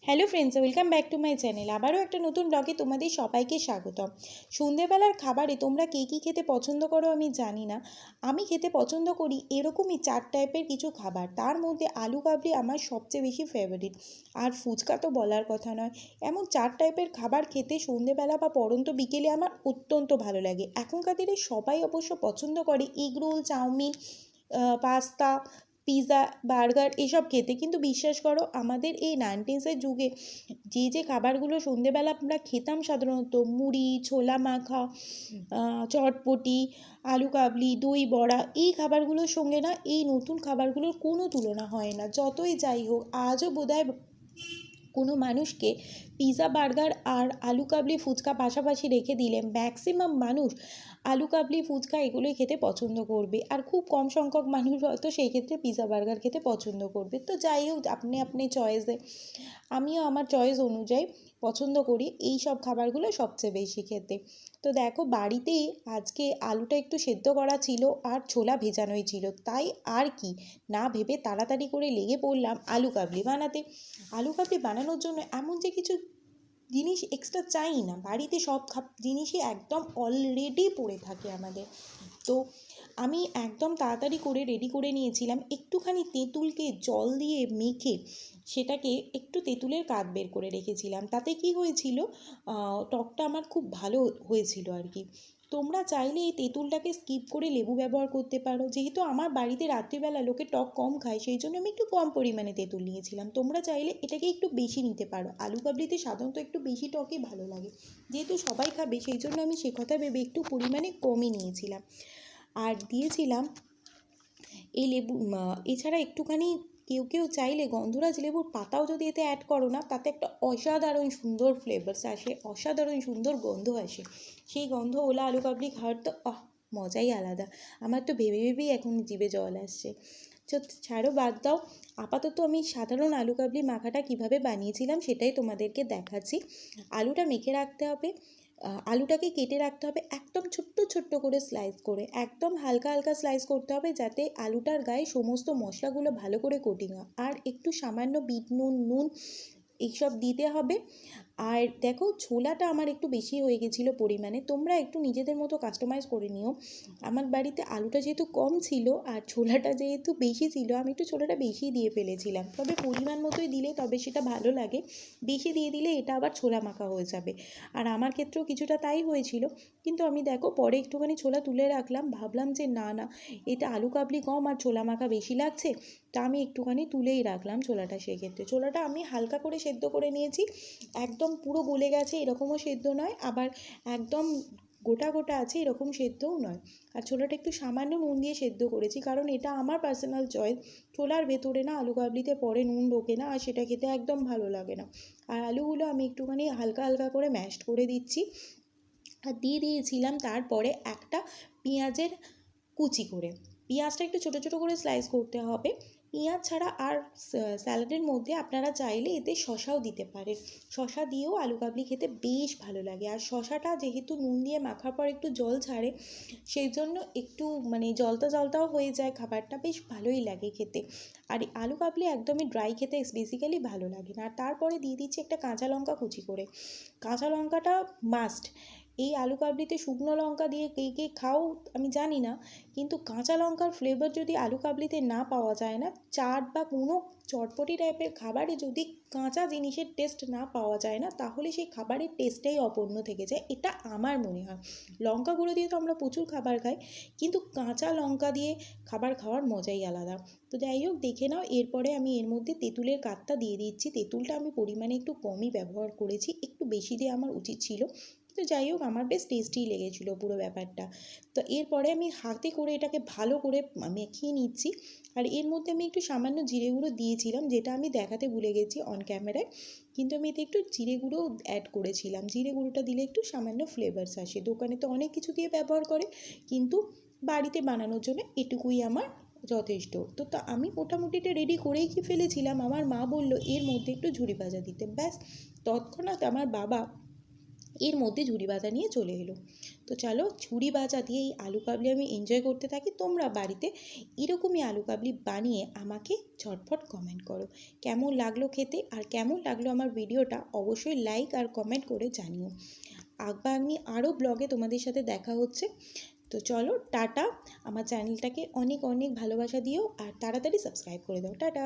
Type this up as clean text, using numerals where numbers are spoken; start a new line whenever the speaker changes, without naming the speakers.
Hello friends, welcome back to my channel. আবারও একটা নতুন ব্লগে তোমাদের সবাইকে স্বাগতম। সন্ধেবেলার খাবারে তোমরা কে কী খেতে পছন্দ করো আমি জানি না। আমি খেতে পছন্দ করি এরকমই চার টাইপের কিছু খাবার। তার মধ্যে আলু কাবলি আমার সবচেয়ে বেশি ফেভারিট। আর ফুচকা তো বলার কথা নয়। এমন চার টাইপের খাবার খেতে সন্ধেবেলা বা পড়ন্ত বিকেলে আমার অত্যন্ত ভালো লাগে। এখনকার দিনে সবাই অবশ্য পছন্দ করে egg roll, chowmein, pasta, pizza, burger এসব খেতে, কিন্তু বিশ্বাস করো আমাদের এই 90s যুগে যে খাবারগুলো সন্ধেবেলা আমরা খেতাম সাধারণত মুড়ি, ছোলা মাখা, চটপটি, আলু কাবলি, দই বড়া, এই খাবারগুলোর সঙ্গে না এই নতুন খাবারগুলোর কোনো তুলনা হয় না। যতই যাই হোক আজও বোধহয় কোনো মানুষকে পিৎজা, বার্গার আর আলু কাবলি, ফুচকা পাশাপাশি রেখে দিলে ম্যাক্সিমাম মানুষ আলু কাবলি, ফুচকা এগুলোই খেতে পছন্দ করবে, আর খুব কম সংখ্যক মানুষ হয়তো সেই ক্ষেত্রে পিৎজা, বার্গার খেতে পছন্দ করবে। তো যাই হোক, আপনি আপনি চয়েসে, আমিও আমার চয়েস অনুযায়ী পছন্দ করি এই সব খাবারগুলো সবচেয়ে বেশি খেতে। তো দেখো, বাড়িতেই আজকে আলুটা একটু সেদ্ধ করা ছিল আর ছোলা ভেজানোই ছিল, তাই আর কি না ভেবে তাড়াতাড়ি করে লেগে পড়লাম আলু কাবলি বানাতে। আলু কাবলি বানানোর জন্য এমন যে কিছু জিনিস এক্সট্রা চাই না, বাড়িতে সব জিনিসই একদম অলরেডি পড়ে থাকে আমাদের। তো আমি একদম তাড়াতাড়ি করে রেডি করে নিয়েছিলাম। একটুখানি তেঁতুলকে জল দিয়ে মেখে সেটাকে একটু তেঁতুলের কাঠ বের করে রেখেছিলাম। তাতে কি হয়েছিল, টকটা আমার খুব ভালো হয়েছিল আর কি। তোমরা চাইলে এই তেঁতুলটাকে স্কিপ করে লেবু ব্যবহার করতে পারো। যেহেতু আমার বাড়িতে রাত্রিবেলা লোকে টক কম খায়, সেই জন্য আমি একটু কম পরিমাণে তেঁতুল নিয়েছিলাম। তোমরা চাইলে এটাকে একটু বেশি নিতে পারো। আলু কাবলিতে সাধারণত একটু বেশি টকই ভালো লাগে, যেহেতু সবাই খাবে সেই জন্য আমি সে কথা ভেবে একটু পরিমাণে কমই নিয়েছিলাম। আর দিয়েছিলাম এই লেবু, এছাড়া একটুখানি কেউ কেউ চাইলে গন্ধরাজ লেবুর পাতাও যদি এতে অ্যাড করো না, তাতে একটা অসাধারণ সুন্দর ফ্লেভার্স আসে, অসাধারণ সুন্দর গন্ধ আসে। সেই গন্ধ ওলা আলু কাবলি খাওয়ার তো মজাই আলাদা। আমার তো ভেবে ভেবেই এখন জিভে জল আসছে। ছাড়ো, বাদ দাও। আপাতত আমি সাধারণ আলু কাবলি মাখাটা কিভাবে বানিয়েছিলাম সেটাই তোমাদেরকে দেখাচ্ছি। আলুটা মেখে রাখতে হবে, আলুটাকে কেটে রাখতে হবে একদম ছোট্ট ছোট্ট করে স্লাইস করে, একদম হালকা হালকা স্লাইস করতে হবে যাতে আলুটার গায়ে সমস্ত মশলাগুলো ভালো করে কোটিং হয়। আর একটু সামান্য বিট নুন, এইসব দিতে হবে। আর দেখো, ছোলাটা আমার একটু বেশি হয়ে গেছিলো পরিমাণে, তোমরা একটু নিজেদের মতো কাস্টমাইজ করে নিও। আমার বাড়িতে আলুটা যেহেতু কম ছিল আর ছোলাটা যেহেতু বেশি ছিল, আমি একটু ছোলাটা বেশি দিয়ে ফেলেছিলাম। তবে পরিমাণ মতোই দিলে তবে সেটা ভালো লাগে, বেশি দিয়ে দিলে এটা আবার ছোলা মাখা হয়ে যাবে। আর আমার ক্ষেত্রেও কিছুটা তাই হয়েছিল। কিন্তু আমি দেখো পরে একটুখানি ছোলা তুলে রাখলাম, ভাবলাম যে না না, এটা আলু কাবলি কম আর ছোলা মাখা বেশি লাগছে, তা আমি একটুখানি তুলেই রাখলাম ছোলাটা। সেক্ষেত্রে ছোলাটা আমি হালকা করে সেদ্ধ করে নিয়েছি, একদম পুরো গলে গেছে এরকমও সেদ্ধ নয়, আবার একদম গোটা গোটা আছে এরকম সেদ্ধও নয়। আর ছোলাটা একটু সামান্য নুন দিয়ে সেদ্ধ করেছি, কারণ এটা আমার পার্সোনাল চয়েস। ছোলার ভেতরে না আলু কাবলিতে পরে নুন ঢোকে না, আর সেটা খেতে একদম ভালো লাগে না। আর আলুগুলো আমি একটুখানি হালকা হালকা করে ম্যাশড করে দিচ্ছি। আর দিয়ে দিয়েছিলাম তারপরে একটা পেঁয়াজের কুচি করে। পেঁয়াজটা একটু ছোটো ছোটো করে স্লাইস করতে হবে। পেঁয়াজ ছাড়া আর স্যালাডের মধ্যে আপনারা চাইলে এতে শশাও দিতে পারেন। শশা দিয়েও আলু কাবলি খেতে বেশ ভালো লাগে। আর শশাটা যেহেতু নুন দিয়ে মাখার পর একটু জল ছাড়ে, সেই জন্য একটু মানে জলতা জলতাও হয়ে যায়, খাবারটা বেশ ভালোই লাগে খেতে। আর আলু কাবলি একদমই ড্রাই খেতে বেসিক্যালি ভালো লাগে না। আর তারপরে দিয়ে দিচ্ছি একটা কাঁচা লঙ্কা কুচি করে। কাঁচা লঙ্কাটা মাস্ট। এই আলু কাবলিতে শুকনো লঙ্কা দিয়ে কে কে খাও আমি জানি না, কিন্তু কাঁচা লঙ্কার ফ্লেভার যদি আলু কাবলিতে না পাওয়া যায় না, চাট বা কোনো চটপটি টাইপের খাবারে যদি কাঁচা জিনিসের টেস্ট না পাওয়া যায় না, তাহলে সেই খাবারের টেস্টটাই অপূর্ণ থেকে যায়, এটা আমার মনে হয়। লঙ্কা গুঁড়ো দিয়ে তো আমরা প্রচুর খাবার খাই, কিন্তু কাঁচা লঙ্কা দিয়ে খাবার খাওয়ার মজাই আলাদা। তো যাই হোক, দেখে নাও। এরপরে আমি এর মধ্যে তেঁতুলের কাঠটা দিয়ে দিচ্ছি। তেঁতুলটা আমি পরিমাণে একটু কমই ব্যবহার করেছি, একটু বেশি দিয়ে আমার উচিত ছিল, তো যাই হোক আমার বেশ টেস্টিই লেগেছিলো পুরো ব্যাপারটা। তো এরপরে আমি হাতে করে এটাকে ভালো করে মেখিয়ে নিচ্ছি। আর এর মধ্যে আমি একটু সামান্য জিরে গুঁড়ো দিয়েছিলাম, যেটা আমি দেখাতে ভুলে গেছি অন ক্যামেরায়, কিন্তু আমি এতে একটু জিরে গুঁড়ো অ্যাড করেছিলাম। জিরে গুঁড়োটা দিলে একটু সামান্য ফ্লেভারস আসে। দোকানে তো অনেক কিছু দিয়ে ব্যবহার করে, কিন্তু বাড়িতে বানানোর জন্য এটুকুই আমার যথেষ্ট। তো আমি মোটামুটি এটা রেডি করেই কি ফেলেছিলাম, আমার মা বলল এর মধ্যে একটু ঝুরি ভাজা দিতে, ব্যাস তৎক্ষণাৎ আমার বাবা এর মধ্যে ঝুরি ভাজা নিয়ে চলে এলো। তো চলো ঝুরি ভাজা দিয়ে এই আলু কাবলি আমি এনজয় করতে থাকি। তোমরা বাড়িতে এরকমই আলু কাবলি বানিয়ে আমাকে ঝটফট কমেন্ট করো কেমন লাগলো খেতে, আর কেমন লাগলো আমার ভিডিওটা অবশ্যই লাইক আর কমেন্ট করে জানিও। আগামী আরও ব্লগে তোমাদের সাথে দেখা হচ্ছে। তো চলো টাটা। আমার চ্যানেলটাকে অনেক অনেক ভালোবাসা দিও আর তাড়াতাড়ি সাবস্ক্রাইব করে দাও। টাটা।